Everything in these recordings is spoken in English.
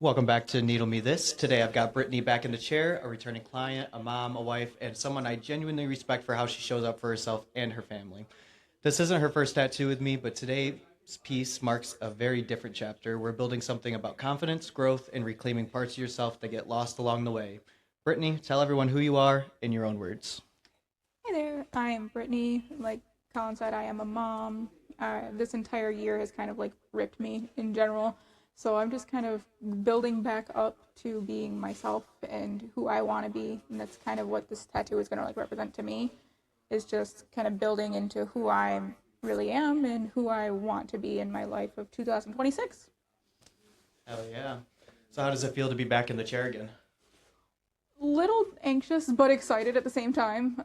Welcome back to Needle Me This. Today I've got Brittany back in the chair, a returning client, a mom, a wife, and someone I genuinely respect for how she shows up for herself and her family. This isn't her first tattoo with me, but today's piece marks a very different chapter. We're building something about confidence, growth, and reclaiming parts of yourself that get lost along the way. Brittany, tell everyone who you are in your own words. Hi there, I am Brittany. Like Colin said, I am a mom. This entire year has kind of like ripped me in general. So I'm just kind of building back up to being myself and who I want to be. And that's kind of what this tattoo is going to like represent to me, is just kind of building into who I really am and who I want to be in my life of 2026. Hell yeah. So how does it feel to be back in the chair again? Little anxious but excited at the same time.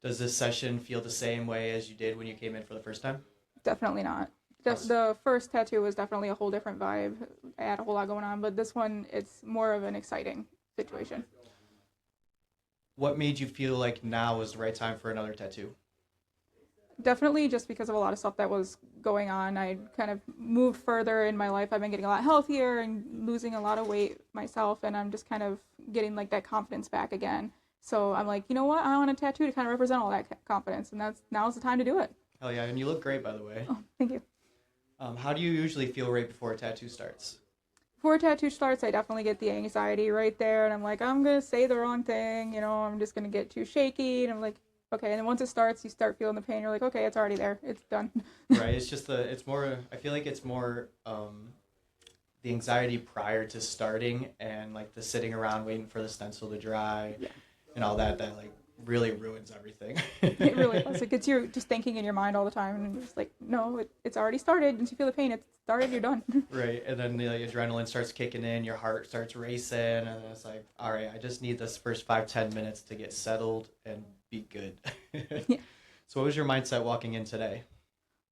Does this session feel the same way as you did when you came in for the first time? Definitely not. How's- The first tattoo was definitely a whole different vibe. I had a whole lot going on, but this one, it's more of an exciting situation. What made you feel like now was the right time for another tattoo? Definitely just because of a lot of stuff that was going on. I kind of moved further in my life. I've been getting a lot healthier and losing a lot of weight myself, and I'm just kind of getting like that confidence back again. So I'm like, you know what? I want a tattoo to kind of represent all that confidence, and now's the time to do it. Hell yeah, and you look great, by the way. Oh, thank you. How do you usually feel right before a tattoo starts? Before a tattoo starts, I definitely get the anxiety right there, and I'm like, I'm gonna say the wrong thing, I'm just gonna get too shaky, and I'm like, okay. And then once it starts, you start feeling the pain. You're like, okay, it's already there, it's done. Right, it's more, I feel like it's more the anxiety prior to starting and like the sitting around waiting for the stencil to dry Yeah, and all that that like really ruins everything. it really does. It gets you just thinking in your mind all the time, and you're just like, no, it's already started. Once you feel the pain, it's started. You're done. Right, and then the adrenaline starts kicking in, your heart starts racing, and it's like, all right, I just need this first 5-10 minutes to get settled and be good. Yeah. So, what was your mindset walking in today?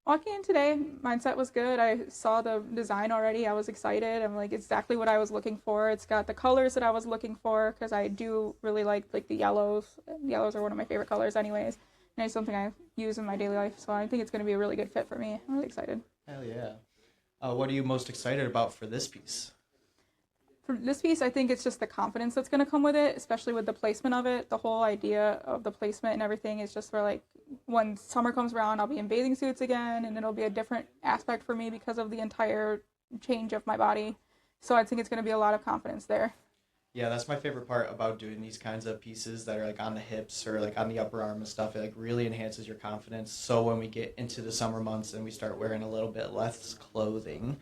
Walking in today, mindset was good. I saw the design already. I was excited. I'm like, exactly what I was looking for. It's got the colors that I was looking for because I do really like the yellows. Yellows are one of my favorite colors, anyways. And it's something I use in my daily life. So I think it's going to be a really good fit for me. I'm really excited. Hell yeah. What are you most excited about for this piece? For this piece, I think it's just the confidence that's going to come with it, especially with the placement of it. The whole idea of the placement and everything is just for like when summer comes around, I'll be in bathing suits again, and it'll be a different aspect for me because of the entire change of my body. So I think it's going to be a lot of confidence there. Yeah, that's my favorite part about doing these kinds of pieces that are like on the hips or like on the upper arm and stuff. It like really enhances your confidence. So when we get into the summer months and we start wearing a little bit less clothing,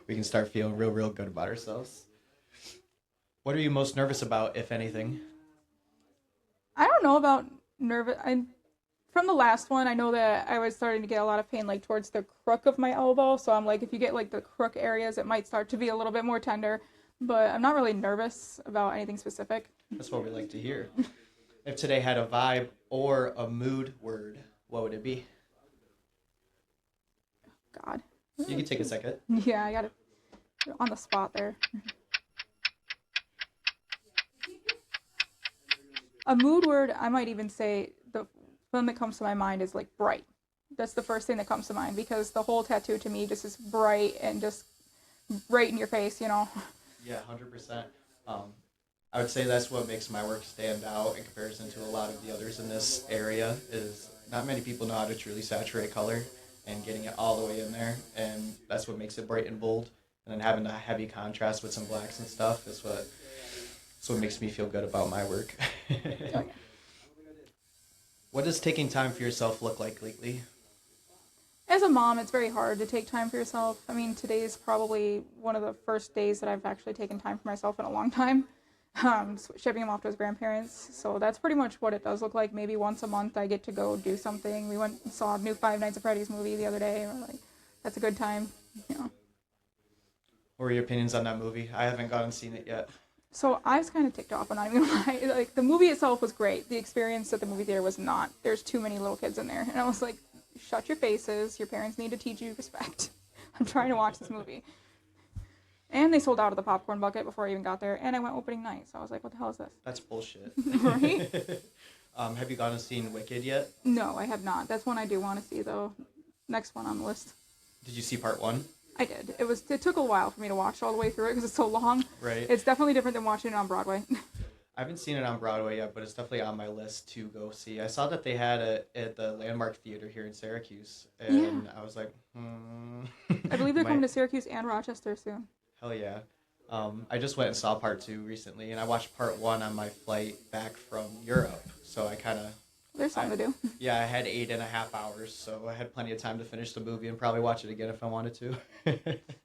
we can start feeling real good about ourselves. What are you most nervous about, if anything? I don't know about nervous. From the last one, I know that I was starting to get a lot of pain like towards the crook of my elbow. So I'm like, if you get like the crook areas, it might start to be a little bit more tender. But I'm not really nervous about anything specific. That's what we like to hear. If today had a vibe or a mood word, what would it be? God. You can take a second. Yeah, I got it on the spot there. A mood word, I might even say the one that comes to my mind is like bright. That's the first thing that comes to mind because the whole tattoo to me just is bright and just right in your face. Yeah, 100%. I would say that's what makes my work stand out in comparison to a lot of the others in this area is not many people know how to truly saturate color and getting it all the way in there. And that's what makes it bright and bold. And then having the heavy contrast with some blacks and stuff is what makes me feel good about my work. Oh, yeah. What does taking time for yourself look like lately? As a mom, it's very hard to take time for yourself. I mean, today is probably one of the first days that I've actually taken time for myself in a long time. Shipping him off to his grandparents. So that's pretty much what it does look like. Maybe once a month I get to go do something. We went and saw a new Five Nights at Freddy's movie the other day. We're like, that's a good time. What are your opinions on that movie? I haven't gone and seen it yet. So I was kind of ticked off, I'm not even gonna lie. Like, the movie itself was great. The experience at the movie theater was not. There's too many little kids in there. And I was like, shut your faces. Your parents need to teach you respect. I'm trying to watch this movie. And they sold out of the popcorn bucket before I even got there. And I went opening night. So I was like, what the hell is this? That's bullshit. Right? Have you gone and seen Wicked yet? No, I have not. That's one I do want to see, though. Next one on the list. Did you see part one? I did. It took a while for me to watch all the way through it because it's so long. Right. It's definitely different than watching it on Broadway. I haven't seen it on Broadway yet, but it's definitely on my list to go see. I saw that they had it at the Landmark Theater here in Syracuse, Yeah. and I was like, I believe they're coming might, to Syracuse and Rochester soon. hell yeah. I just went and saw part two recently, and I watched part one on my flight back from Europe. So I kind of, There's something to do. yeah, I had 8.5 hours, so I had plenty of time to finish the movie and probably watch it again if I wanted to.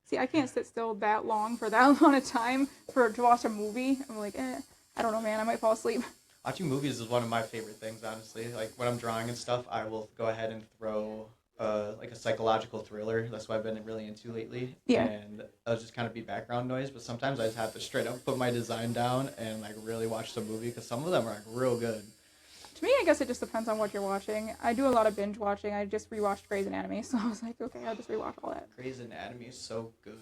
See, I can't sit still that long for that amount of time to watch a movie. I'm like, I don't know, man. I might fall asleep. Watching movies is one of my favorite things, honestly. Like when I'm drawing and stuff, I will go ahead and throw like a psychological thriller. That's what I've been really into lately. Yeah. And it'll just kind of be background noise, but sometimes I just have to straight up put my design down and like really watch the movie because some of them are like real good. To me, I guess it just depends on what you're watching. I do a lot of binge watching. I just rewatched Grey's Anatomy, so I was like, okay, I'll just rewatch all that. Grey's Anatomy is so good.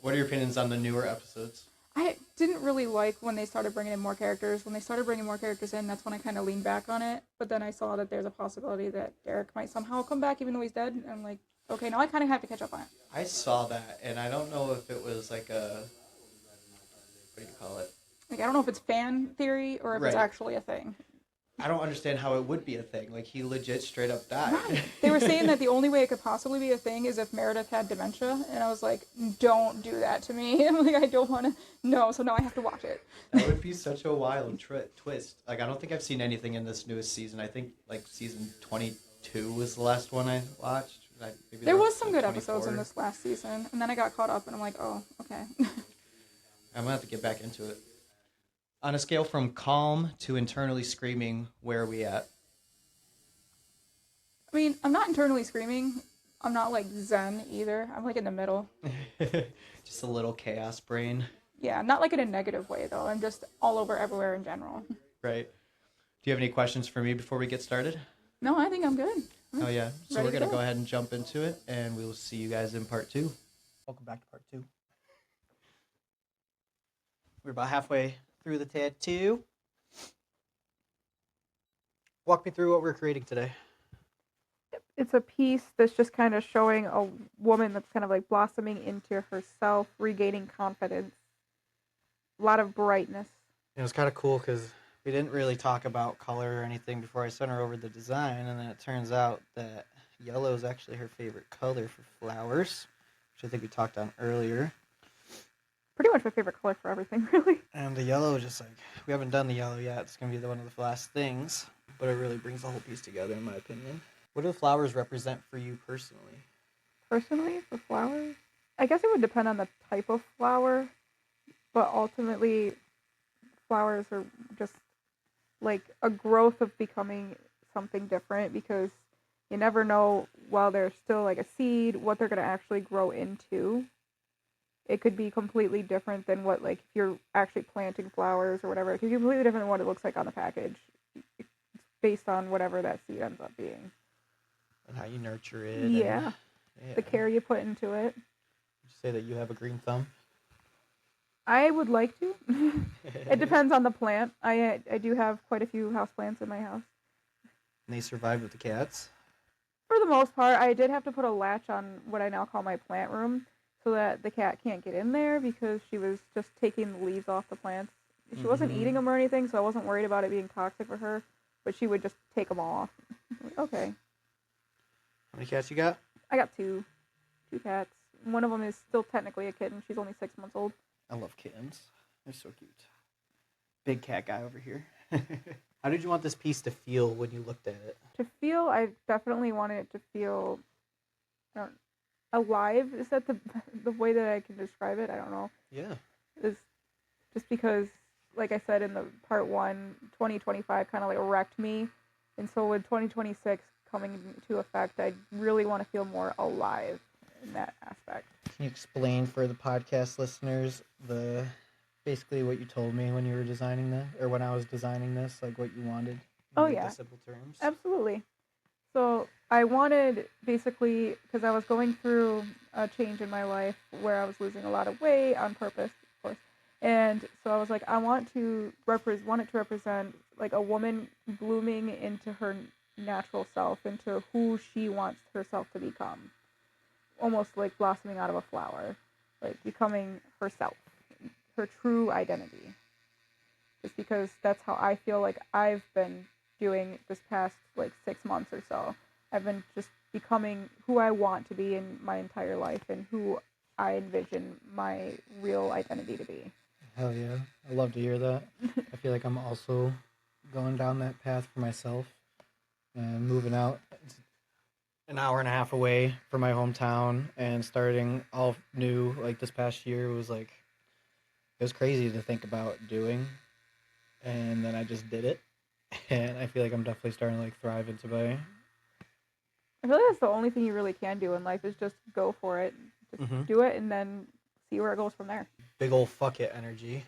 What are your opinions on the newer episodes? I didn't really like when they started bringing in more characters. When they started bringing more characters in, that's when I kind of leaned back on it. But then I saw that there's a possibility that Derek might somehow come back, even though he's dead. And I'm like, okay, now I kind of have to catch up on it. I saw that, and I don't know if it was like a, what do you call it? Like, I don't know if it's fan theory or if it's Right. actually a thing. I don't understand how it would be a thing. Like, he legit straight up died. Right. They were saying that the only way it could possibly be a thing is if Meredith had dementia. And I was like, don't do that to me. I'm like, I don't want to know, so now I have to watch it. That would be such a wild twist. Like, I don't think I've seen anything in this newest season. I think, like, season 22 was the last one I watched. Maybe There was some good 24. episodes in this last season. And then I got caught up and I'm like, oh, okay. I'm going to have to get back into it. On a scale from calm to internally screaming, where are we at? I mean, I'm not internally screaming. I'm not like zen either. I'm like in the middle. Just a little chaos brain. Yeah, not like in a negative way though. I'm just all over everywhere in general. Right. Do you have any questions for me before we get started? No, I think I'm good. Oh, yeah. So Ready we're to going to go. go ahead and jump into it, and we will see you guys in part two. Welcome back to part two. We're about halfway through the tattoo. Walk me through what we're creating today. It's a piece that's just kind of showing a woman that's kind of like blossoming into herself, regaining confidence. A lot of brightness. It was kind of cool because we didn't really talk about color or anything before I sent her over the design, and then it turns out that yellow is actually her favorite color for flowers, which I think we talked on earlier. Pretty much my favorite color for everything, really. And the yellow, just like, we haven't done the yellow yet. It's going to be one of the last things, but it really brings the whole piece together, in my opinion. What do the flowers represent for you personally? Personally, for flowers, I guess it would depend on the type of flower, but ultimately, flowers are just like a growth of becoming something different because you never know while they're still like a seed what they're going to actually grow into. It could be completely different than what, like, if you're actually planting flowers or whatever. It could be completely different than what it looks like on the package. It's based on whatever that seed ends up being. And how you nurture it. Yeah. And, The care you put into it. Would you say that you have a green thumb? I would like to. It depends on the plant. I do have quite a few houseplants in my house. And they survive with the cats? For the most part, I did have to put a latch on what I now call my plant room so that the cat can't get in there because she was just taking the leaves off the plants. She wasn't eating them or anything, so I wasn't worried about it being toxic for her, but she would just take them all off. Okay. How many cats you got? I got two cats. One of them is still technically a kitten. She's only 6 months old. I love kittens. They're so cute. Big cat guy over here. How did you want this piece to feel when you looked at it? To feel, I definitely wanted it to feel alive. Is that the way that I can describe it? I don't know. Yeah. Is just because, like I said in the part one, 2025 kind of like wrecked me, and so with 2026 coming into effect, I really want to feel more alive in that aspect. Can you explain for the podcast listeners basically what you told me when you were designing this, or when I was designing this, like what you wanted? Oh, in yeah. simple terms. Absolutely. So I wanted, basically, because I was going through a change in my life where I was losing a lot of weight on purpose, of course. And so I was like, I want it to represent like a woman blooming into her natural self, into who she wants herself to become. almost like blossoming out of a flower, like becoming herself, her true identity. Just because that's how I feel like I've been doing this past like 6 months or so. I've been just becoming who I want to be in my entire life and who I envision my real identity to be. Hell yeah. I love to hear that. I feel like I'm also going down that path for myself and moving out. It's an hour and a half away from my hometown and starting all new. Like this past year was like, it was crazy to think about doing. And then I just did it. And I feel like I'm definitely starting to like thrive into my. I feel like that's the only thing you really can do in life is just go for it. Just do it and then see where it goes from there. Big old fuck it energy.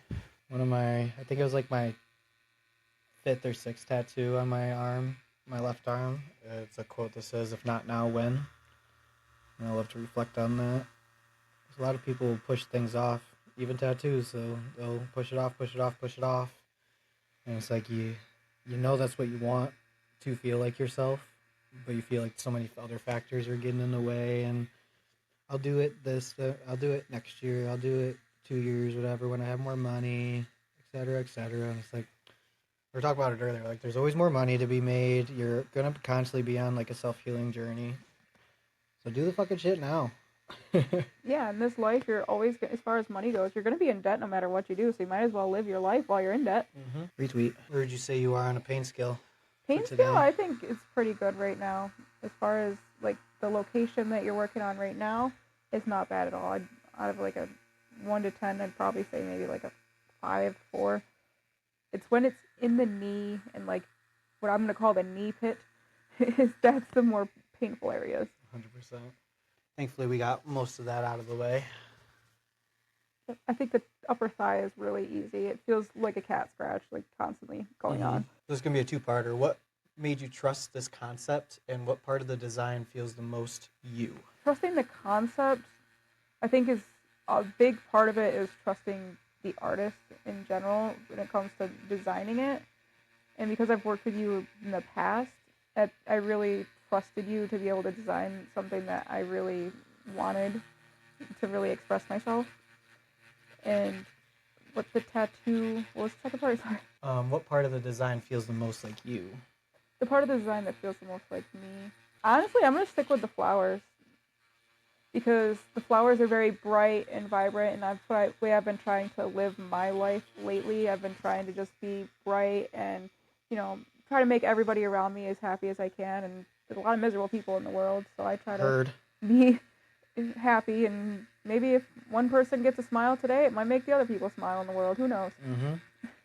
One of my, I think it was like my fifth or sixth tattoo on my arm, my left arm. It's a quote that says, "If not now, when?" And I love to reflect on that. A lot of people push things off, even tattoos. So they'll push it off, push it off, push it off, and it's like you know that's what you want to feel like yourself, but you feel like so many other factors are getting in the way. And I'll do it I'll do it next year. I'll do it 2 years, whatever, when I have more money, etc., etc. And it's like we were talking about it earlier. Like there's always more money to be made. You're gonna constantly be on like a self-healing journey. So do the fucking shit now. Yeah, in this life, you're always, as far as money goes, you're going to be in debt no matter what you do. So you might as well live your life while you're in debt. Retweet. Where would you say you are on a pain scale? Pain scale, I think it's pretty good right now. As far as like the location that you're working on right now, it's not bad at all. Out of like a 1 to 10, I'd probably say maybe like a 5, 4. It's when it's in the knee and like what I'm going to call the knee pit. That's the more painful areas. 100%. Thankfully, we got most of that out of the way. I think the upper thigh is really easy. It feels like a cat scratch, like constantly going on. This is going to be a two-parter. What made you trust this concept, and what part of the design feels the most you? Trusting the concept, I think, is a big part of it is trusting the artist in general when it comes to designing it. And because I've worked with you in the past, I really trusted you to be able to design something that I really wanted to really express myself. And what the tattoo, what was the second part? Sorry. What part of the design feels the most like you? The part of the design that feels the most like me. Honestly, I'm going to stick with the flowers. Because the flowers are very bright and vibrant, and that's the way I've been trying to live my life lately. I've been trying to just be bright and, try to make everybody around me as happy as I can. And there's a lot of miserable people in the world, so I try to be happy. And maybe if one person gets a smile today, it might make the other people smile in the world. Who knows?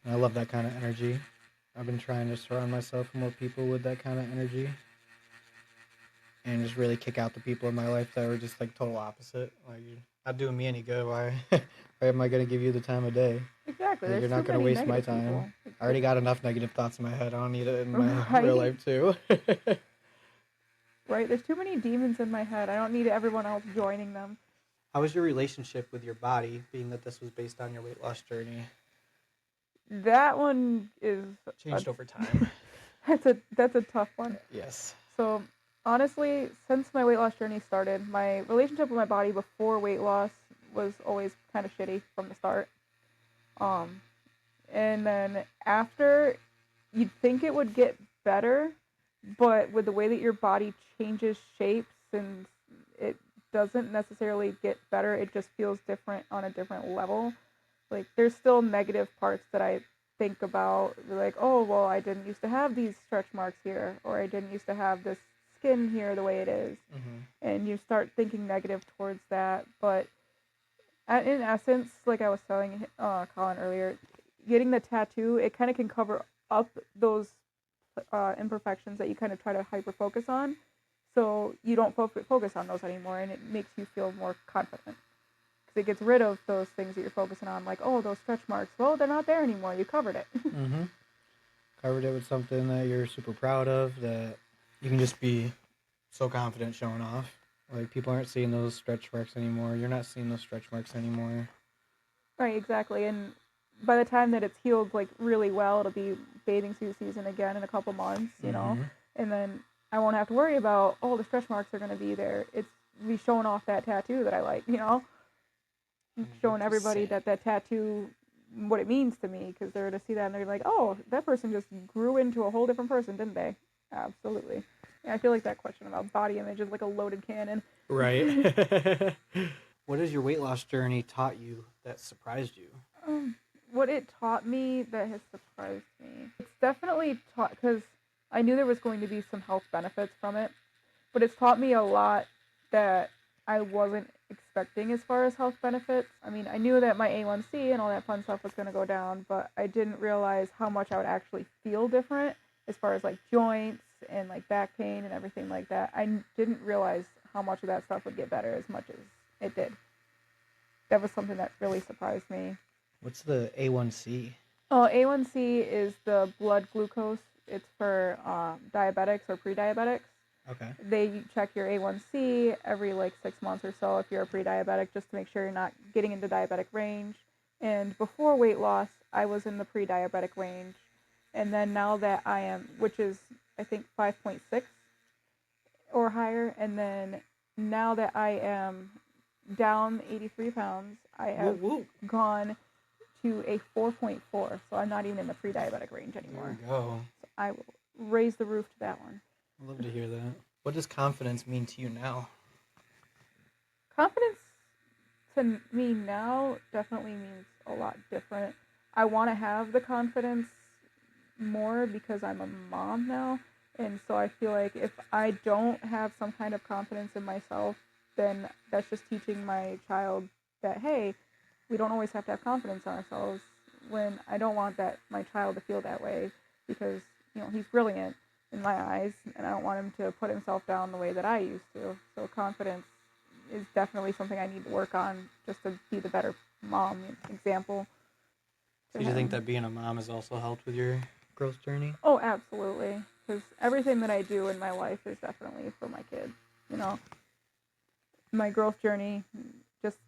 I love that kind of energy. I've been trying to surround myself with more people with that kind of energy. And just really kick out the people in my life that were just like total opposite. Like, you're not doing me any good. Why am I going to give you the time of day? Exactly. Like, you're not going to waste my time. I already got enough negative thoughts in my head. I don't need it in my real life too. Right? There's too many demons in my head. I don't need everyone else joining them. How was your relationship with your body, being that this was based on your weight loss journey? That one is changed over time. That's a tough one. Yes. So honestly, since my weight loss journey started, my relationship with my body before weight loss was always kind of shitty from the start. And then after, you'd think it would get better, but with the way that your body changes shapes and it doesn't necessarily get better, it just feels different on a different level. Like, there's still negative parts that I think about, like, oh, well, I didn't used to have these stretch marks here, or I didn't used to have this skin here the way it is. And you start thinking negative towards that. But in essence, like I was telling Colin earlier, getting the tattoo, it kind of can cover up those imperfections that you kind of try to hyper focus on, so you don't focus on those anymore, and it makes you feel more confident. It gets rid of those things that you're focusing on, like, oh, those stretch marks. Well, they're not there anymore. You covered it. Covered it with something that you're super proud of, that you can just be so confident showing off. Like, people aren't seeing those stretch marks anymore. You're not seeing those stretch marks anymore. Right, exactly. And by the time that it's healed, like, really well, it'll be bathing suit season again in a couple months, you know? And then I won't have to worry about, oh, the stretch marks are going to be there. It's be showing off that tattoo that I like, you know, showing everybody 100%. that that tattoo, what it means to me, because they're to see that and they're like, oh, that person just grew into a whole different person, didn't they? Absolutely. Yeah, I feel like that question about body image is like a loaded cannon. Right. What has your weight loss journey taught you that surprised you? What it taught me that has surprised me, it's definitely taught, because I knew there was going to be some health benefits from it, but it's taught me a lot that I wasn't expecting as far as health benefits. I mean, I knew that my A1C and all that fun stuff was going to go down, but I didn't realize how much I would actually feel different as far as like joints and like back pain and everything like that. I didn't realize how much of that stuff would get better as much as it did. That was something that really surprised me. What's the A1C? Oh, A1C is the blood glucose. It's for diabetics or pre-diabetics. Okay. They check your A1C every like 6 months or so if you're a pre-diabetic, just to make sure you're not getting into diabetic range. And before weight loss, I was in the pre-diabetic range. And then now that I am, which is I think 5.6 or higher, and then now that I am down 83 pounds, I have gone to a 4.4, so I'm not even in the pre-diabetic range anymore. There we go. So I will raise the roof to that one. I love to hear that. What does confidence mean to you now? Confidence to me now definitely means a lot different. I want to have the confidence more because I'm a mom now, and so I feel like if I don't have some kind of confidence in myself, then that's just teaching my child that, hey, we don't always have to have confidence in ourselves, when I don't want that my child to feel that way, because he's brilliant in my eyes, and I don't want him to put himself down the way that I used to. So confidence is definitely something I need to work on just to be the better mom example. So do you think that being a mom has also helped with your growth journey? Oh, absolutely. Because everything that I do in my life is definitely for my kid. My growth journey, just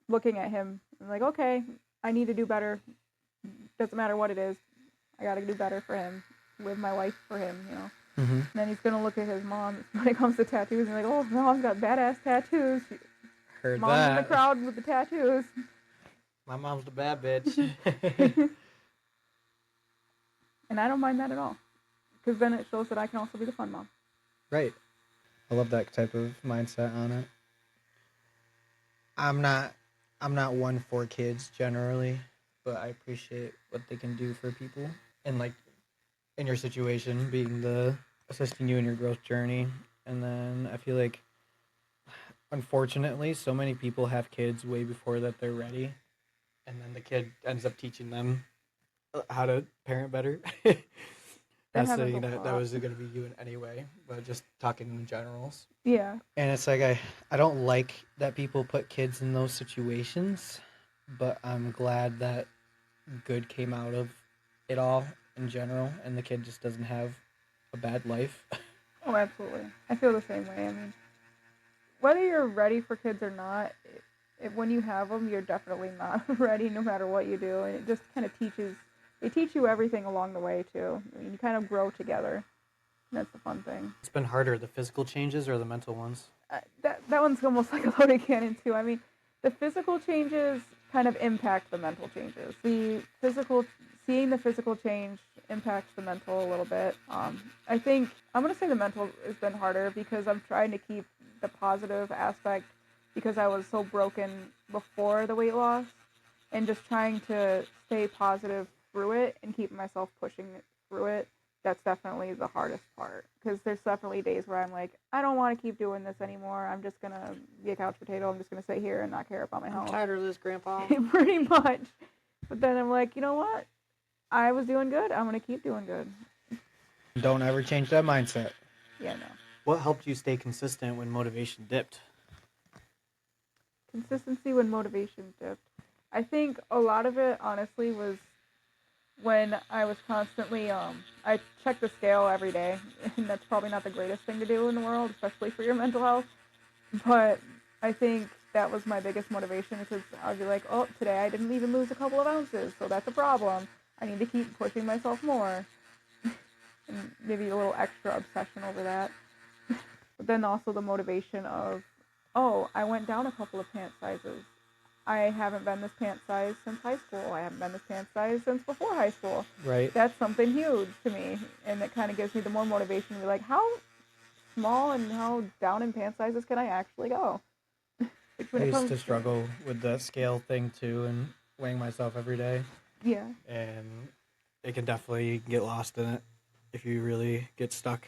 looking at him, I'm like, okay, I need to do better. Doesn't matter what it is. I got to do better for him. Live my life for him, Mm-hmm. And then he's going to look at his mom when it comes to tattoos and like, oh, mom's got badass tattoos. Heard Mom's that. in the crowd with the tattoos. My mom's the bad bitch. And I don't mind that at all. Because then it shows that I can also be the fun mom. Right. I love that type of mindset on it. I'm not one for kids generally, but I appreciate what they can do for people. And like in your situation, being the assisting you in your growth journey. And then I feel like unfortunately so many people have kids way before that they're ready. And then the kid ends up teaching them how to parent better. Not saying that was going to be you in any way, but just talking in generals. Yeah. And it's like I don't like that people put kids in those situations, but I'm glad that good came out of it all in general, and the kid just doesn't have a bad life. Oh, absolutely. I feel the same way. I mean, whether you're ready for kids or not, when you have them, you're definitely not ready no matter what you do. And it just kind of they teach you everything along the way, too. I mean, you kind of grow together. And that's the fun thing. It's been harder, the physical changes or the mental ones? That one's almost like a loaded cannon, too. I mean, the physical changes kind of impact the mental changes. Seeing the physical change impacts the mental a little bit. I think I'm going to say the mental has been harder because I'm trying to keep the positive aspect because I was so broken before the weight loss, and just trying to stay positive through it and keep myself pushing through it. That's definitely the hardest part, because there's definitely days where I'm like, I don't want to keep doing this anymore. I'm just going to be a couch potato. I'm just going to sit here and not care about my health. I'm tired of this, Grandpa. Pretty much. But then I'm like, you know what? I was doing good. I'm going to keep doing good. Don't ever change that mindset. Yeah, no. What helped you stay consistent when motivation dipped? Consistency when motivation dipped. I think a lot of it, honestly, was when I was constantly, I check the scale every day, and that's probably not the greatest thing to do in the world, especially for your mental health. But I think that was my biggest motivation, because I'd be like, oh, today I didn't even lose a couple of ounces, so that's a problem. I need to keep pushing myself more. And maybe a little extra obsession over that. But then also the motivation of oh, I went down a couple of pant sizes. I haven't been this pant size since high school. I haven't been this pant size since before high school. Right. That's something huge to me, and it kind of gives me the more motivation to be like, how small and how down in pant sizes can I actually go? Like when I it used comes to to, struggle with the scale thing too and weighing myself every day. yeah, And it can definitely get lost in it if you really get stuck.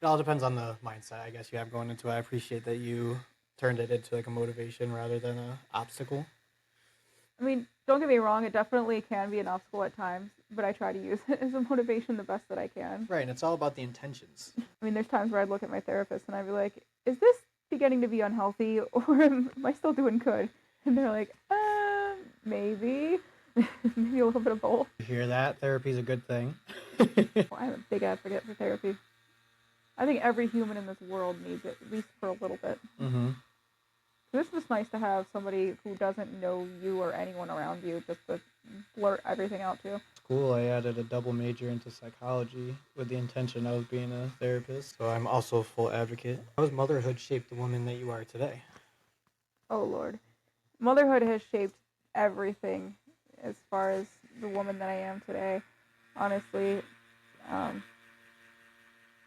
It all depends on the mindset, I guess, you have going into it. I appreciate that you turned it into like a motivation rather than a obstacle. I mean, don't get me wrong, it definitely can be an obstacle at times, but I try to use it as a motivation the best that I can. Right, and it's all about the intentions. I mean, there's times where I'd look at my therapist and I'd be like, is this beginning to be unhealthy or am I still doing good? And they're like, maybe. Maybe a little bit of both. You hear that? Therapy's a good thing. I'm a big advocate for therapy. I think every human in this world needs it, at least for a little bit. Mm-hmm. It's just nice to have somebody who doesn't know you or anyone around you just to blurt everything out to. Cool. I added a double major into psychology with the intention of being a therapist. So I'm also a full advocate. How has motherhood shaped the woman that you are today? Oh, Lord. Motherhood has shaped everything as far as the woman that I am today. Honestly,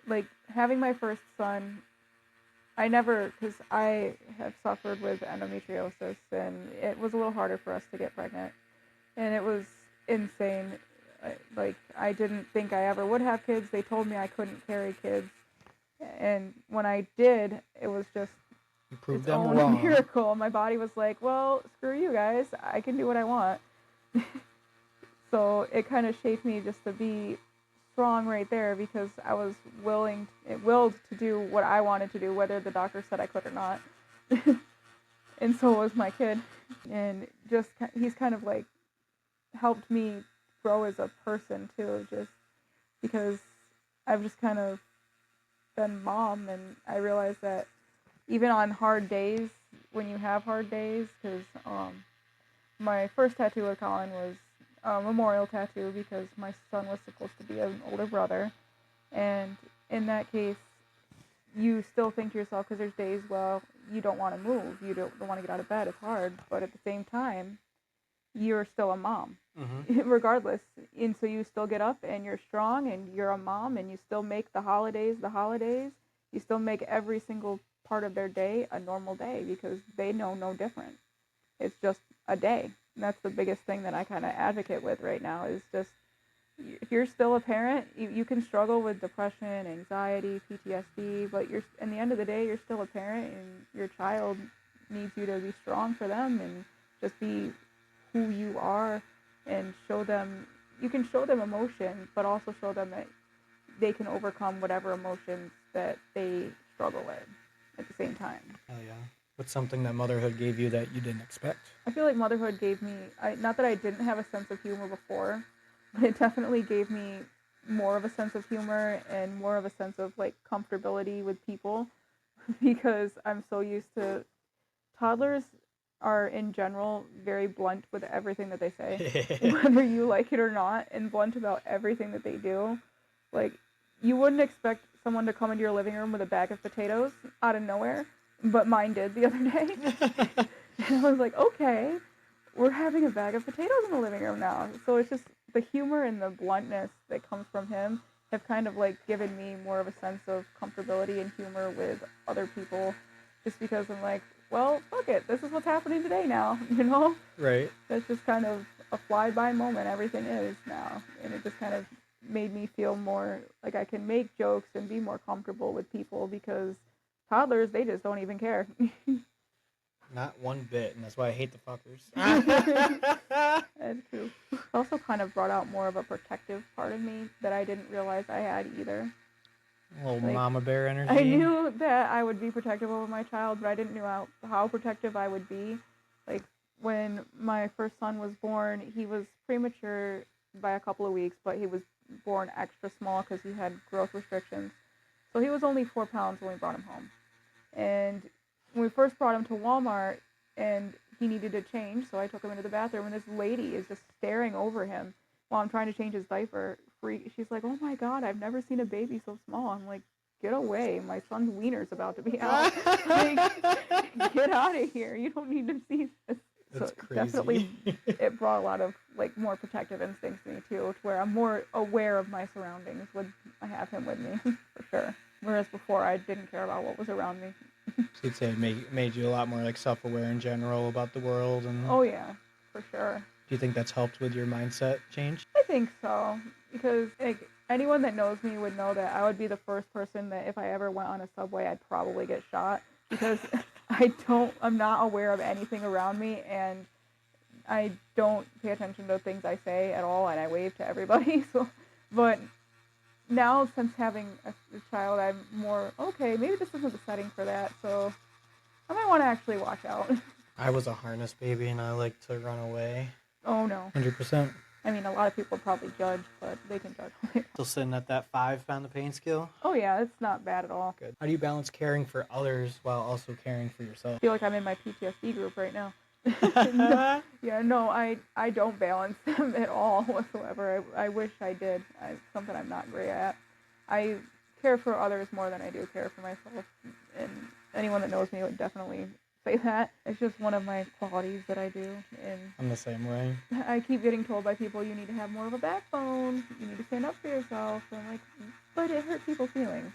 like having my first son, because I have suffered with endometriosis, and it was a little harder for us to get pregnant. And it was insane. Like, I didn't think I ever would have kids. They told me I couldn't carry kids. And when I did, it was just You proved its them own wrong. miracle. My body was like, well, screw you guys. I can do what I want. So it kind of shaped me just to be strong right there because I was willed to do what I wanted to do, whether the doctor said I could or not. And so was my kid. And just, he's kind of like helped me grow as a person too, just because I've just kind of been mom, and I realized that even on hard days, when you have hard days, because my first tattoo with Colin was a memorial tattoo because my son was supposed to be an older brother, and in that case, you still think to yourself, because there's days, well, you don't want to move, you don't want to get out of bed, it's hard, but at the same time, you're still a mom, regardless. And so you still get up and you're strong and you're a mom and you still make the holidays. You still make every single part of their day a normal day because they know no different. It's just a day. And that's the biggest thing that I kind of advocate with right now is just if you're still a parent, you can struggle with depression, anxiety, PTSD, but in the end of the day, you're still a parent and your child needs you to be strong for them and just be who you are and you can show them emotion, but also show them that they can overcome whatever emotions that they struggle with at the same time. Hell yeah. What's something that motherhood gave you that you didn't expect? I feel like motherhood gave me, not that I didn't have a sense of humor before, but it definitely gave me more of a sense of humor and more of a sense of like comfortability with people because I'm so used to toddlers are in general very blunt with everything that they say, whether you like it or not, and blunt about everything that they do. Like, you wouldn't expect someone to come into your living room with a bag of potatoes out of nowhere, but mine did the other day. And I was like, okay, we're having a bag of potatoes in the living room now. So it's just the humor and the bluntness that comes from him have kind of like given me more of a sense of comfortability and humor with other people just because I'm like, well, fuck it. This is what's happening today now, you know? Right. That's just kind of a fly-by moment. Everything is now. And it just kind of made me feel more like I can make jokes and be more comfortable with people because toddlers, they just don't even care. Not one bit, and that's why I hate the fuckers. That's true. It also kind of brought out more of a protective part of me that I didn't realize I had either. Little Like, mama bear energy. I knew that I would be protective over my child, but I didn't know how protective I would be. Like, when my first son was born, he was premature by a couple of weeks, but he was born extra small because he had growth restrictions. So he was only 4 pounds when we brought him home. And when we first brought him to Walmart, and he needed to change, so I took him into the bathroom, and this lady is just staring over him while I'm trying to change his diaper. She's like, oh my God, I've never seen a baby so small. I'm like, get away. My son's wiener's about to be out. Like, get out of here. You don't need to see this. That's So crazy. definitely it brought a lot of like more protective instincts to me too, to where I'm more aware of my surroundings when I have him with me, for sure. Whereas before I didn't care about what was around me. So you'd say it made you a lot more like self-aware in general about the world, and Oh yeah, for sure. do you think that's helped with your mindset change? I think so, because like anyone that knows me would know that I would be the first person that if I ever went on a subway, I'd probably get shot, because I'm not aware of anything around me, and I don't pay attention to things I say at all, and I wave to everybody. So, but now since having a child, I'm more okay. Maybe this isn't the setting for that, so I might want to actually watch out. I was a harness baby, and I like to run away. Oh no. 100%. I mean, a lot of people probably judge, but they can judge. Still sitting at that 5 on the pain scale. Oh yeah, it's not bad at all. Good. How do you balance caring for others while also caring for yourself? I feel like I'm in my PTSD group right now. Yeah, no, I don't balance them at all whatsoever. I wish I did. It's something I'm not great at. I care for others more than I do care for myself, and anyone that knows me would definitely say that. It's just one of my qualities that I do, and I'm the same way. I keep getting told by people, you need to have more of a backbone, you need to stand up for yourself, and I'm like, but it hurts people's feelings.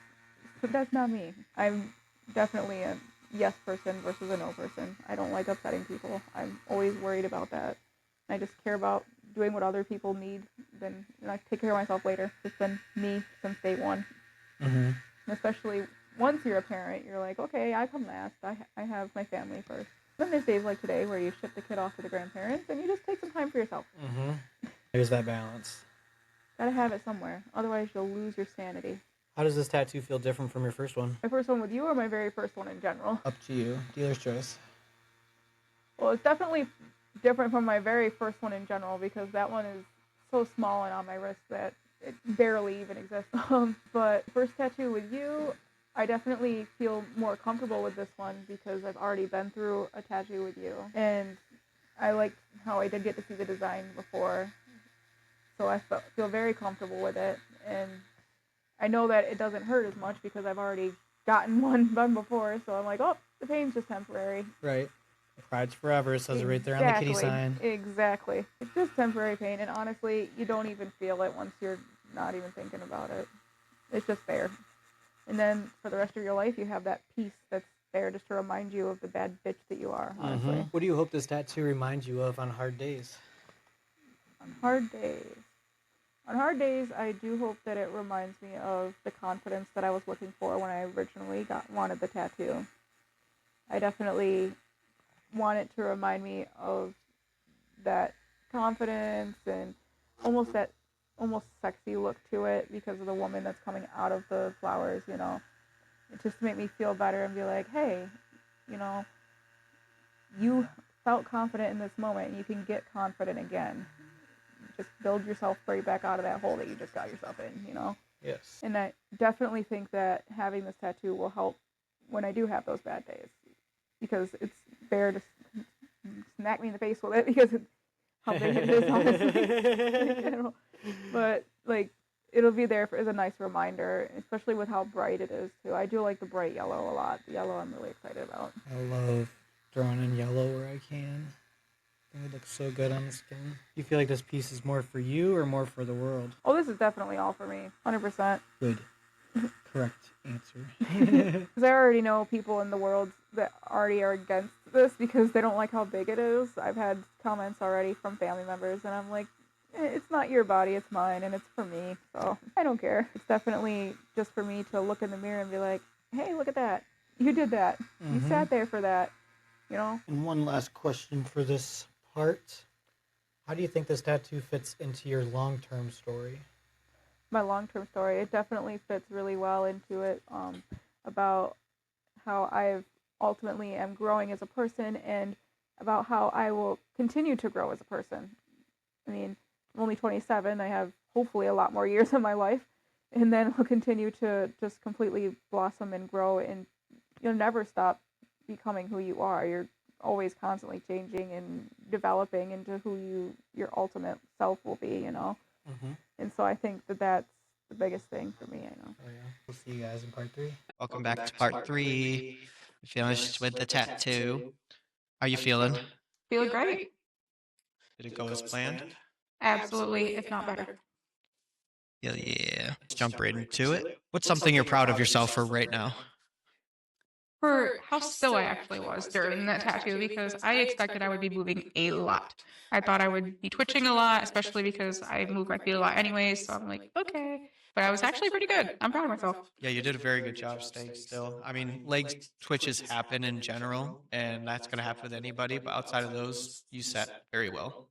But that's not me. I'm definitely a yes person versus a no person. I don't like upsetting people. I'm always worried about that. I just care about doing what other people need, then I take care of myself later. It's been me since day one. Mm-hmm. And especially once you're a parent, you're like, okay, I come last. I have my family first. Then there's days like today where you ship the kid off to the grandparents and you just take some time for yourself. Mm-hmm. There's that balance. Gotta have it somewhere. Otherwise, you'll lose your sanity. How does this tattoo feel different from your first one? My first one with you or my very first one in general? Up to you. Dealer's choice. Well, it's definitely different from my very first one in general because that one is so small and on my wrist that it barely even exists. But first tattoo with you, I definitely feel more comfortable with this one because I've already been through a tattoo with you. And I liked how I did get to see the design before. So I feel very comfortable with it. And I know that it doesn't hurt as much because I've already gotten one done before. So I'm like, oh, the pain's just temporary. Right. Pride's forever, it says it right there on the kitty sign. Exactly. It's just temporary pain. And honestly, you don't even feel it once you're not even thinking about it. It's just there. And then for the rest of your life, you have that piece that's there just to remind you of the bad bitch that you are, honestly. Mm-hmm. What do you hope this tattoo reminds you of on hard days? On hard days. On hard days, I do hope that it reminds me of the confidence that I was looking for when I originally wanted the tattoo. I definitely want it to remind me of that confidence and almost sexy look to it because of the woman that's coming out of the flowers, you know. It just to make me feel better and be like, hey, you know, you felt confident in this moment and you can get confident again. Just build yourself right back out of that hole that you just got yourself in, you know? Yes. And I definitely think that having this tattoo will help when I do have those bad days. Because it's fair to smack me in the face with it because of how big it is, honestly. But, like, it'll be there as a nice reminder, especially with how bright it is, too. I do like the bright yellow a lot. The yellow I'm really excited about. I love drawing in yellow where I can. I think it looks so good on the skin. Do you feel like this piece is more for you or more for the world? Oh, this is definitely all for me. 100%. Good. Correct answer. Because I already know people in the world that already are against this because they don't like how big it is. I've had comments already from family members, and I'm like, it's not your body, it's mine, and it's for me. So I don't care. It's definitely just for me to look in the mirror and be like, hey, look at that. You did that. Mm-hmm. You sat there for that. You know? And one last question for this part. How do you think this tattoo fits into your long-term story? My long-term story, it definitely fits really well into it, about how I ultimately am growing as a person and about how I will continue to grow as a person. I mean, I'm only 27. I have hopefully a lot more years in my life, and then I'll continue to just completely blossom and grow, and you'll never stop becoming who you are. You're always constantly changing and developing into who your ultimate self will be, you know? Mm-hmm. And so I think that that's the biggest thing for me. I know. Oh yeah. We'll see you guys in part 3. Welcome back to part 3. We finished with the tattoo. How are you feeling? Feel great. Did it go as planned? Absolutely, if not better. Yeah, yeah. Let's jump right into it. What's something you're proud of yourself for right now? For how still I actually was during that tattoo, because I expected I would be moving a lot. I thought I would be twitching a lot, especially because I move my feet a lot anyways. So I'm like, okay. But I was actually pretty good. I'm proud of myself. Yeah, you did a very good job staying still. I mean, leg twitches happen in general, and that's going to happen with anybody, but outside of those, you sat very well.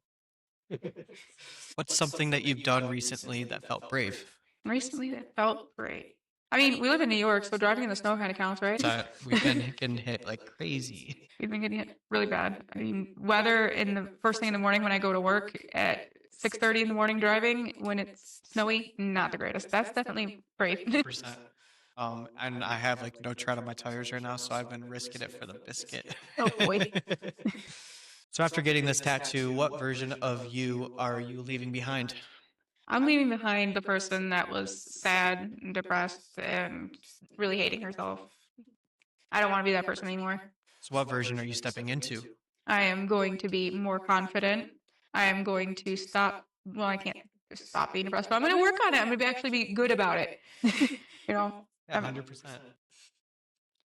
What's something that you've done recently that felt brave? Recently, that felt great. I mean, we live in New York, so driving in the snow kind of counts, right? We've been getting hit like crazy. We've been getting hit really bad. I mean, weather in the first thing in the morning when I go to work at 6:30 in the morning driving when it's snowy, not the greatest. That's definitely brave. 100%. And I have like no tread on my tires right now, so I've been risking it for the biscuit. Oh boy. So after getting this tattoo, what version of you are you leaving behind? I'm leaving behind the person that was sad and depressed and really hating herself. I don't want to be that person anymore. So what version are you stepping into? I am going to be more confident. I am going to stop. Well, I can't just stop being depressed, but I'm going to work on it. I'm going to actually be good about it. You know? Yeah, 100%.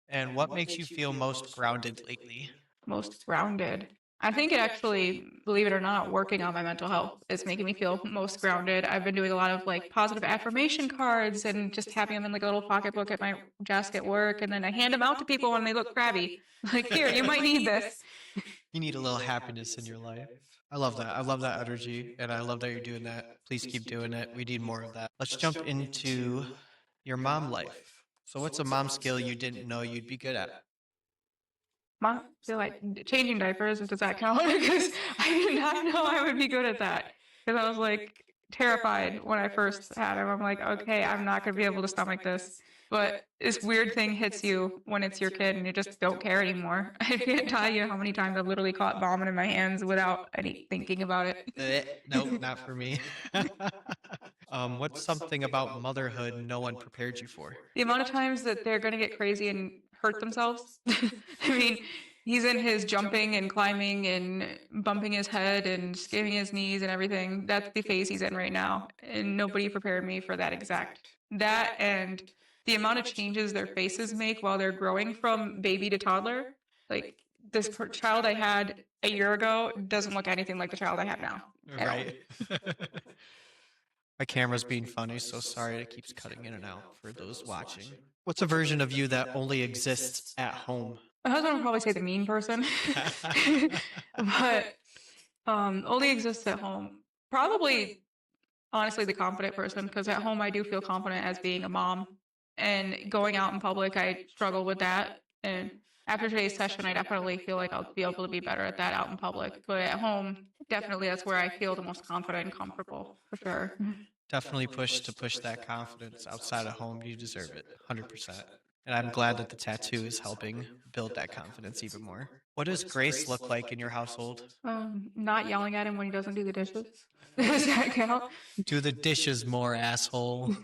And what makes you feel most grounded lately? Most grounded. I think it actually, believe it or not, working on my mental health is making me feel most grounded. I've been doing a lot of like positive affirmation cards and just having them in like a little pocketbook at my desk at work, and then I hand them out to people when they look crabby. Like, here, you might need this. You need a little happiness in your life. I love that. I love that energy, and I love that you're doing that. Please keep doing it. We need more of that. Let's jump into your mom life. So what's a mom skill you didn't know you'd be good at? I feel like changing diapers, does that count? Because I did not know I would be good at that. Because I was like terrified when I first had him. I'm like, okay, I'm not going to be able to stomach this. But this weird thing hits you when it's your kid and you just don't care anymore. I can't tell you how many times I've literally caught vomit in my hands without any thinking about it. Nope, not for me. What's something about motherhood no one prepared you for? The amount of times that they're going to get crazy and hurt themselves. I mean, he's in his jumping and climbing and bumping his head and skimming his knees and everything. That's the phase he's in right now. And nobody prepared me for that exact. That and the amount of changes their faces make while they're growing from baby to toddler. Like, this child I had a year ago doesn't look anything like the child I have now. Right. My camera's being funny, so sorry it keeps cutting in and out for those watching. What's a version of you that only exists at home? My husband would probably say the mean person, but only exists at home. Probably, honestly, the confident person, because at home I do feel confident as being a mom, and going out in public I struggle with that. And after today's session, I definitely feel like I'll be able to be better at that out in public. But at home, definitely that's where I feel the most confident and comfortable, for sure. Definitely push that confidence outside of home. You deserve it, 100%. And I'm glad that the tattoo is helping build that confidence even more. What does Grace look like in your household? Not yelling at him when he doesn't do the dishes. Does that count? Do the dishes more, asshole.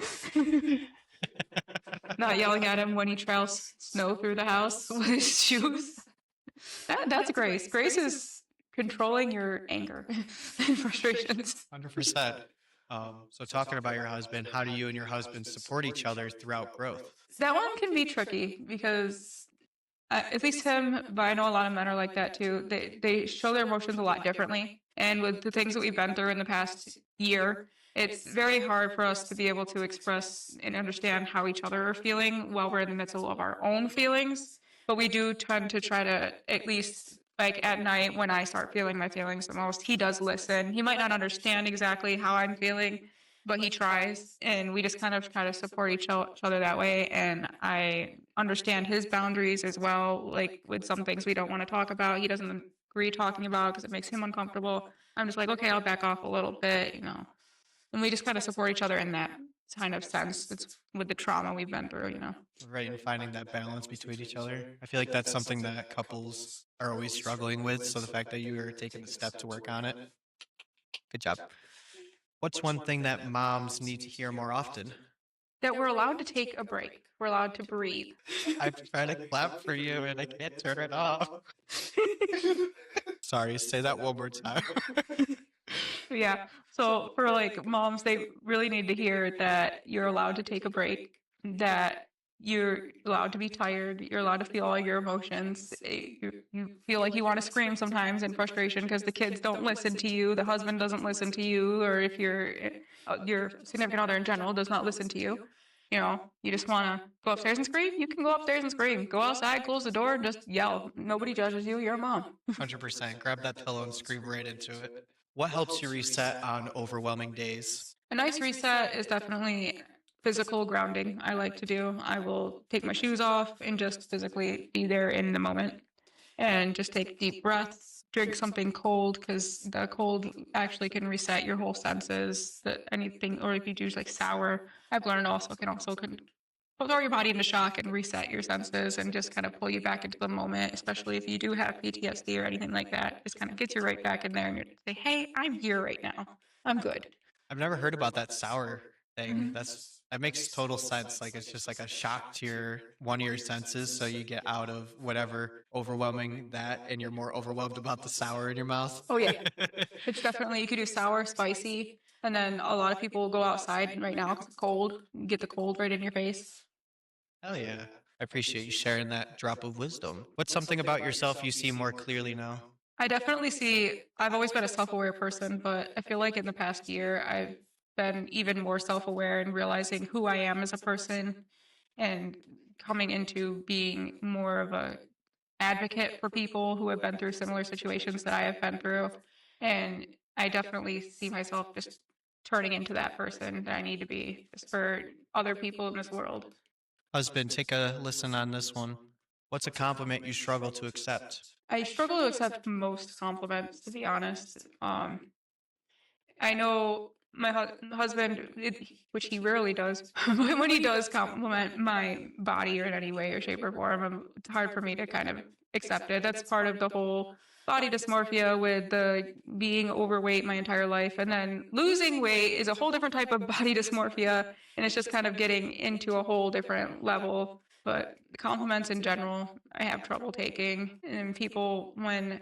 Not yelling at him when he trails snow through the house with his shoes. That's Grace. Grace is controlling your anger and frustrations. 100%. So talking about your husband, how do you and your husband support each other throughout growth? That one can be tricky because at least him, but I know a lot of men are like that too. They show their emotions a lot differently. And with the things that we've been through in the past year, it's very hard for us to be able to express and understand how each other are feeling while we're in the midst of our own feelings. But we do tend to try to, at least like at night when I start feeling my feelings the most, he does listen. He might not understand exactly how I'm feeling, but he tries, and we just kind of try to support each other that way. And I understand his boundaries as well, like with some things we don't want to talk about, he doesn't agree talking about because it makes him uncomfortable. I'm just like, okay, I'll back off a little bit, and we just kind of support each other in that kind of sense. It's with the trauma we've been through. Right, and finding that balance between each other. I feel like that's something that couples are always struggling with, so the fact that you are taking the step to work on it, good job. What's one thing that moms need to hear more often? that we're allowed to take a break. We're allowed to breathe. I'm trying to clap for you and I can't turn it off. Sorry, say that one more time. Yeah. So for like moms, they really need to hear that you're allowed to take a break, that you're allowed to be tired, you're allowed to feel all your emotions. You feel like you want to scream sometimes in frustration because the kids don't listen to you, the husband doesn't listen to you, or if your significant other in general does not listen to you. You know, you just want to go upstairs and scream. You can go upstairs and scream. Go outside, close the door, and just yell. Nobody judges you. You're a mom. 100%. Grab that pillow and scream right into it. What helps you reset on overwhelming days? A nice reset is definitely physical grounding. I like to do. I will take my shoes off and just physically be there in the moment and just take deep breaths, drink something cold because the cold actually can reset your whole senses. That anything, or if you do like sour, I've learned also can throw your body into shock and reset your senses and just kind of pull you back into the moment, especially if you do have PTSD or anything like that. Just kind of gets you right back in there and you say, hey, I'm here right now. I'm good. I've never heard about that sour thing. That makes total sense. Like it's just like a shock to your one of your senses, so you get out of whatever overwhelming that, and you're more overwhelmed about the sour in your mouth. Oh yeah, it's definitely you could do sour, spicy, and then a lot of people go outside right now because it's cold. Get the cold right in your face. Hell yeah. I appreciate you sharing that drop of wisdom. What's something about yourself you see more clearly now? I definitely see. I've always been a self-aware person, but I feel like in the past year I've been even more self-aware and realizing who I am as a person, and coming into being more of a advocate for people who have been through similar situations that I have been through. And I definitely see myself just turning into that person that I need to be just for other people in this world. Husband, take a listen on this one. What's a compliment you struggle to accept? I struggle to accept most compliments, to be honest. I know my husband, which he rarely does, but when he does compliment my body or in any way or shape or form, it's hard for me to kind of accept it. That's part of the whole body dysmorphia with the being overweight my entire life. And then losing weight is a whole different type of body dysmorphia. And it's just kind of getting into a whole different level. But compliments in general, I have trouble taking. And people, when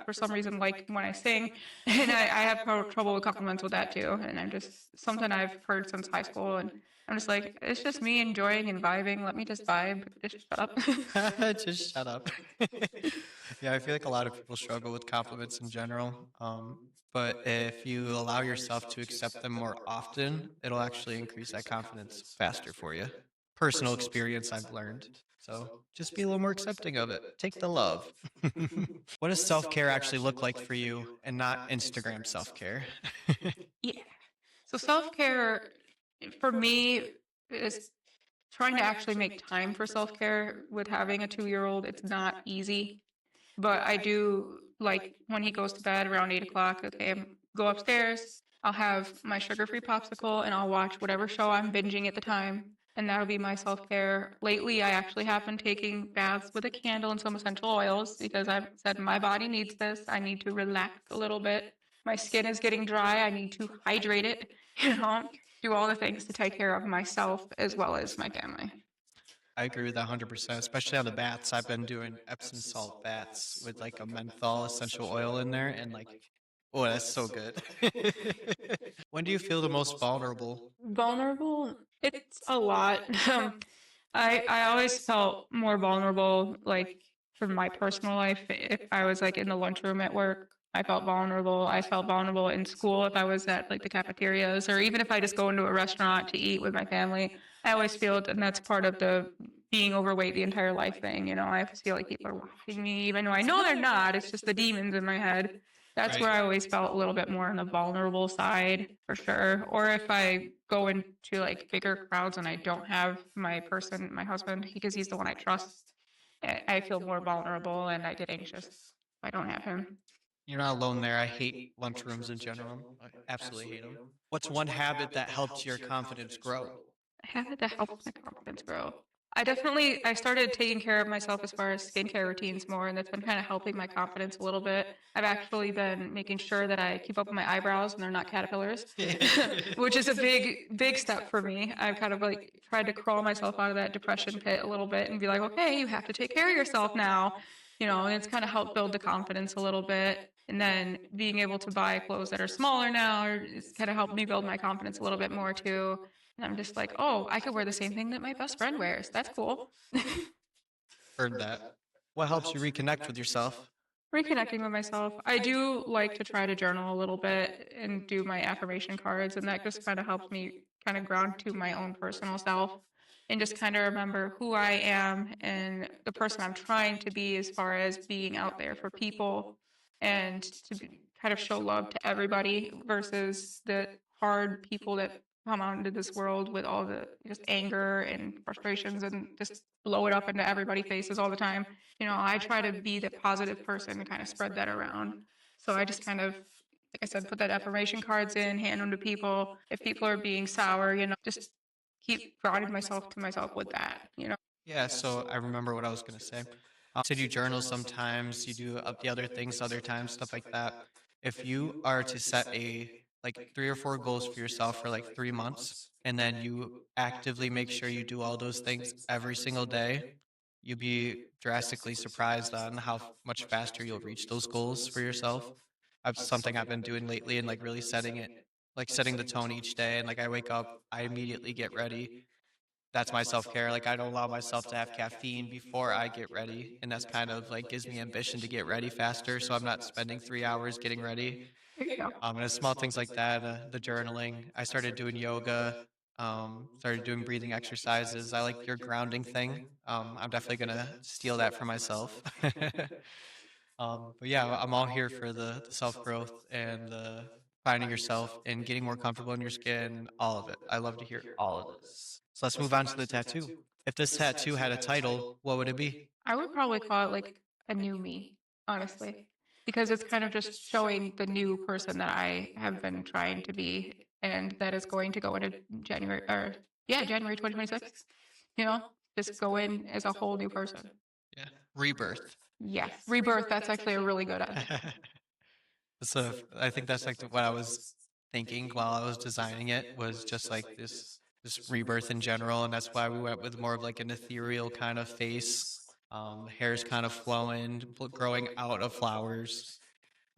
for some reason, like when I sing, and I have trouble with compliments with that too. And I'm just something I've heard since high school. And I'm just like, it's just me enjoying and vibing. Let me just vibe. Just shut up. Just shut up. Yeah, I feel like a lot of people struggle with compliments in general. But if you allow yourself to accept them more often, it'll actually increase that confidence faster for you. Personal experience I've learned. So just be a little more accepting of it. Take the love. What does self care actually look like for you and not Instagram self care? Yeah. So self care for me is trying to actually make time for self care with having a 2 year old. It's not easy, but I do like when he goes to bed around 8 o'clock. Okay, go upstairs. I'll have my sugar free popsicle and I'll watch whatever show I'm binging at the time. And that'll be my self care. Lately, I actually have been taking baths with a candle and some essential oils because I've said my body needs this. I need to relax a little bit. My skin is getting dry. I need to hydrate it, do all the things to take care of myself as well as my family. I agree with that 100%, especially on the baths. I've been doing Epsom salt baths with like a menthol essential oil in there, and like, oh, that's so good. When do you feel the most vulnerable? Vulnerable? It's a lot. I always felt more vulnerable, like from my personal life. If I was like in the lunchroom at work, I felt vulnerable. I felt vulnerable in school if I was at like the cafeterias, or even if I just go into a restaurant to eat with my family. I always feel, and that's part of the being overweight the entire life thing. I always feel like people are watching me, even though I know they're not. It's just the demons in my head. That's where I always felt a little bit more on the vulnerable side for sure. Or if I go into like bigger crowds and I don't have my husband, because he's the one I trust, I feel more vulnerable and I get anxious if I don't have him. You're not alone there. I hate lunchrooms in general. I absolutely hate them. What's one habit that helped your confidence grow? A habit that helps my confidence grow. I started taking care of myself as far as skincare routines more, and that's been kind of helping my confidence a little bit. I've actually been making sure that I keep up with my eyebrows and they're not caterpillars, which is a big step for me. I've kind of like tried to crawl myself out of that depression pit a little bit and be like, okay, you have to take care of yourself now, and it's kind of helped build the confidence a little bit. And then being able to buy clothes that are smaller now, it's kind of helped me build my confidence a little bit more too. And I'm just like, oh, I could wear the same thing that my best friend wears. That's cool. Heard that. What helps you reconnect with yourself? Reconnecting with myself. I do like to try to journal a little bit and do my affirmation cards, and that just kind of helps me kind of ground to my own personal self and just kind of remember who I am and the person I'm trying to be as far as being out there for people and to kind of show love to everybody versus the hard people that come out into this world with all the just anger and frustrations and just blow it up into everybody's faces all the time. I try to be the positive person and kind of spread that around. So I just kind of, like I said, put that affirmation cards in, hand them to people. If people are being sour, just keep grounding myself to myself with that. Yeah, so I remember what I was going to say. Said you journal sometimes, you do the other things other times, stuff like that. If you are to set like 3 or 4 goals for yourself for like 3 months, and then you actively make sure you do all those things every single day, you'll be drastically surprised on how much faster you'll reach those goals for yourself. That's something I've been doing lately and like really setting the tone each day. And like I wake up, I immediately get ready. That's my self-care. Like I don't allow myself to have caffeine before I get ready, and that's kind of like gives me ambition to get ready faster, so I'm not spending 3 hours getting ready. There you go. And it's small things like that, the journaling. I started doing yoga, started doing breathing exercises. I like your grounding thing. I'm definitely gonna steal that for myself. But yeah, I'm all here for the self growth and the finding yourself and getting more comfortable in your skin, all of it. I love to hear all of this. So let's move on to the tattoo. If this tattoo had a title, what would it be? I would probably call it like a new me, honestly, because it's kind of just showing the new person that I have been trying to be, and that is going to go into January, or yeah, January 2026. You know, just go in as a whole new person. Yeah, rebirth. Yes, rebirth. That's actually a really good one. So I think that's like what I was thinking while I was designing it was just like this rebirth in general, and that's why we went with more of like an ethereal kind of face. Hair's kind of flowing, growing out of flowers.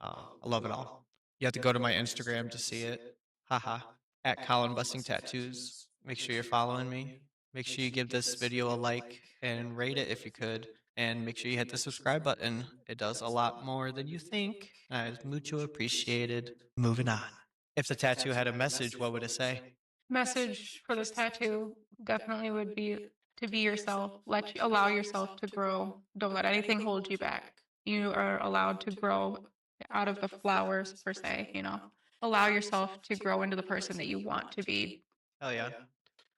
I love it all. You have to go to my Instagram to see it. Haha. At Colin Bussing Tattoos. Make sure you're following me. Make sure you give this video a like and rate it if you could. And make sure you hit the subscribe button. It does a lot more than you think. It's mucho appreciated. Moving on. If the tattoo had a message, what would it say? Message for this tattoo definitely would be to be yourself. Allow yourself to grow. Don't let anything hold you back. You are allowed to grow out of the flowers per se. Allow yourself to grow into the person that you want to be. Hell yeah.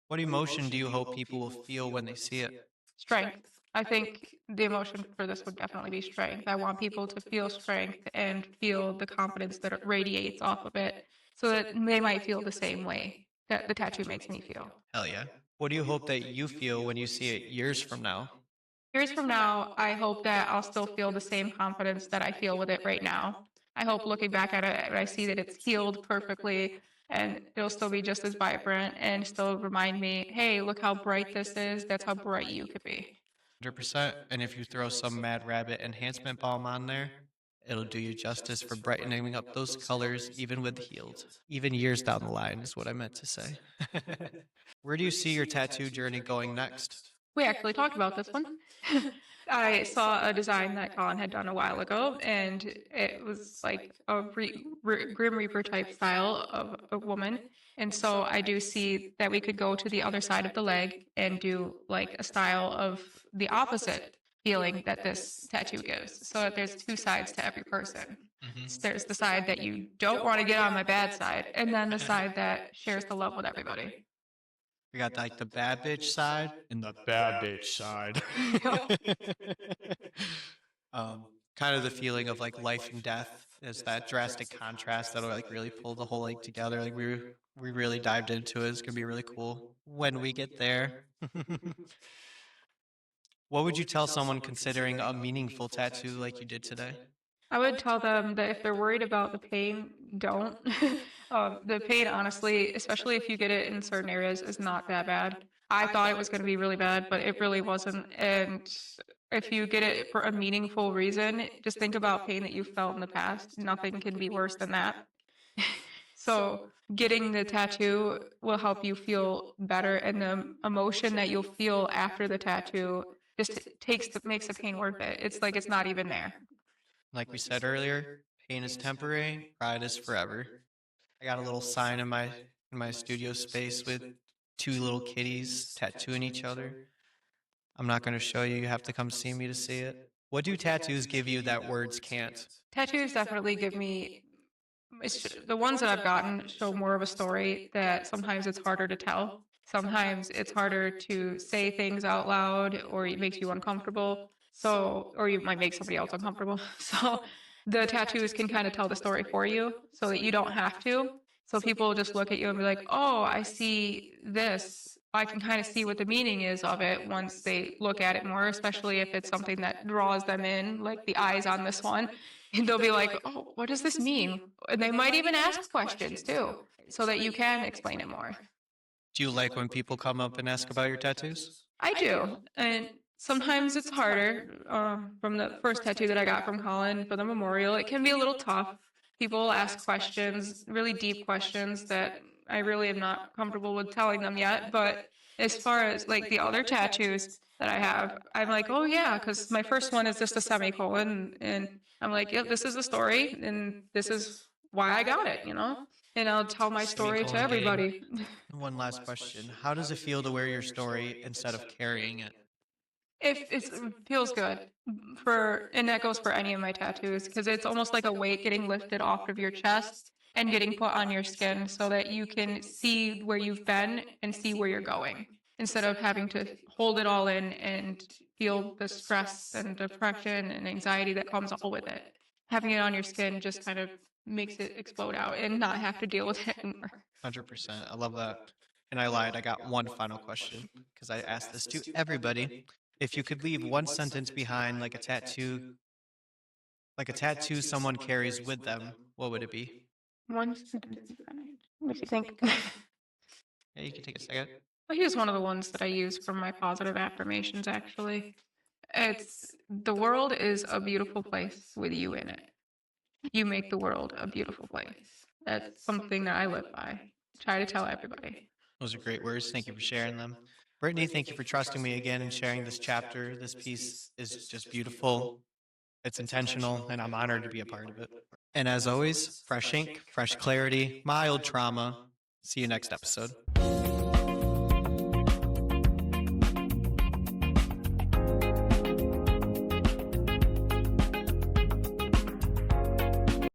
What emotion do you hope people will feel when they see it? Strength. I think the emotion for this would definitely be strength. I want people to feel strength and feel the confidence that it radiates off of it so that they might feel the same way that the tattoo makes me feel. Hell yeah. What do you hope that you feel when you see it years from now? Years from now, I hope that I'll still feel the same confidence that I feel with it right now. I hope looking back at it, I see that it's healed perfectly and it'll still be just as vibrant and still remind me, hey, look how bright this is. That's how bright you could be. 100%. And if you throw some Mad Rabbit enhancement balm on there, it'll do you justice for brightening up those colors, even with healed. Even years down the line is what I meant to say. Where do you see your tattoo journey going next? We actually talked about this one. I saw a design that Colin had done a while ago, and it was like a Grim Reaper type style of a woman. And so I do see that we could go to the other side of the leg and do like a style of the opposite feeling that this tattoo gives. So that there's two sides to every person. There's the side that you don't want to get on my bad side, and then the side that shares the love with everybody. We got like the bad bitch side and the bad bitch side. Kind of the feeling of like life and death is that drastic contrast that'll like really pull the whole like together. Like we really dived into it. It's gonna be really cool when we get there. What would you tell someone considering a meaningful tattoo like you did today? I would tell them that if they're worried about the pain, don't. The pain, honestly, especially if you get it in certain areas, is not that bad. I thought it was going to be really bad, but it really wasn't. And if you get it for a meaningful reason, just think about pain that you felt in the past. Nothing can be worse than that. So getting the tattoo will help you feel better, and the emotion that you'll feel after the tattoo just makes the pain worth it. It's like it's not even there. Like we said earlier, pain is temporary, pride is forever. I got a little sign in my studio space with two little kitties tattooing each other. I'm not going to show you. You have to come see me to see it. What do tattoos give you that words can't? Tattoos definitely give me the ones that I've gotten show more of a story that sometimes it's harder to tell. Sometimes it's harder to say things out loud, or it makes you uncomfortable. So, or you might make somebody else uncomfortable. So, the tattoos can kind of tell the story for you so that you don't have to. So, people just look at you and be like, oh, I see this. I can kind of see what the meaning is of it once they look at it more, especially if it's something that draws them in, like the eyes on this one. And they'll be like, oh, what does this mean? And they might even ask questions too, so that you can explain it more. Do you like when people come up and ask about your tattoos? I do. And sometimes it's harder. From the first tattoo that I got from Colin for the memorial, it can be a little tough. People ask questions, really deep questions that I really am not comfortable with telling them yet. But as far as like the other tattoos that I have, I'm like, oh yeah, because my first one is just a semicolon. And I'm like, yep, this is the story. And this is why I got it, you know? And I'll tell my story to everybody. One last question. How does it feel to wear your story instead of carrying it? If it feels good and that goes for any of my tattoos, because it's almost like a weight getting lifted off of your chest and getting put on your skin so that you can see where you've been and see where you're going instead of having to hold it all in and feel the stress and depression and anxiety that comes all with it. Having it on your skin just kind of makes it explode out and not have to deal with it anymore. 100%. I love that. And I lied. I got one final question because I asked this to everybody. If you could leave one sentence behind, like a tattoo someone carries with them, what would it be? One sentence. What do you think? Yeah, you can take a second. I use one of the ones that I use for my positive affirmations, actually. It's the world is a beautiful place with you in it. You make the world a beautiful place. That's something that I live by. Try to tell everybody. Those are great words. Thank you for sharing them. Brittany, thank you for trusting me again and sharing this chapter. This piece is just beautiful. It's intentional, and I'm honored to be a part of it. And as always, fresh ink, fresh clarity, mild trauma. See you next episode.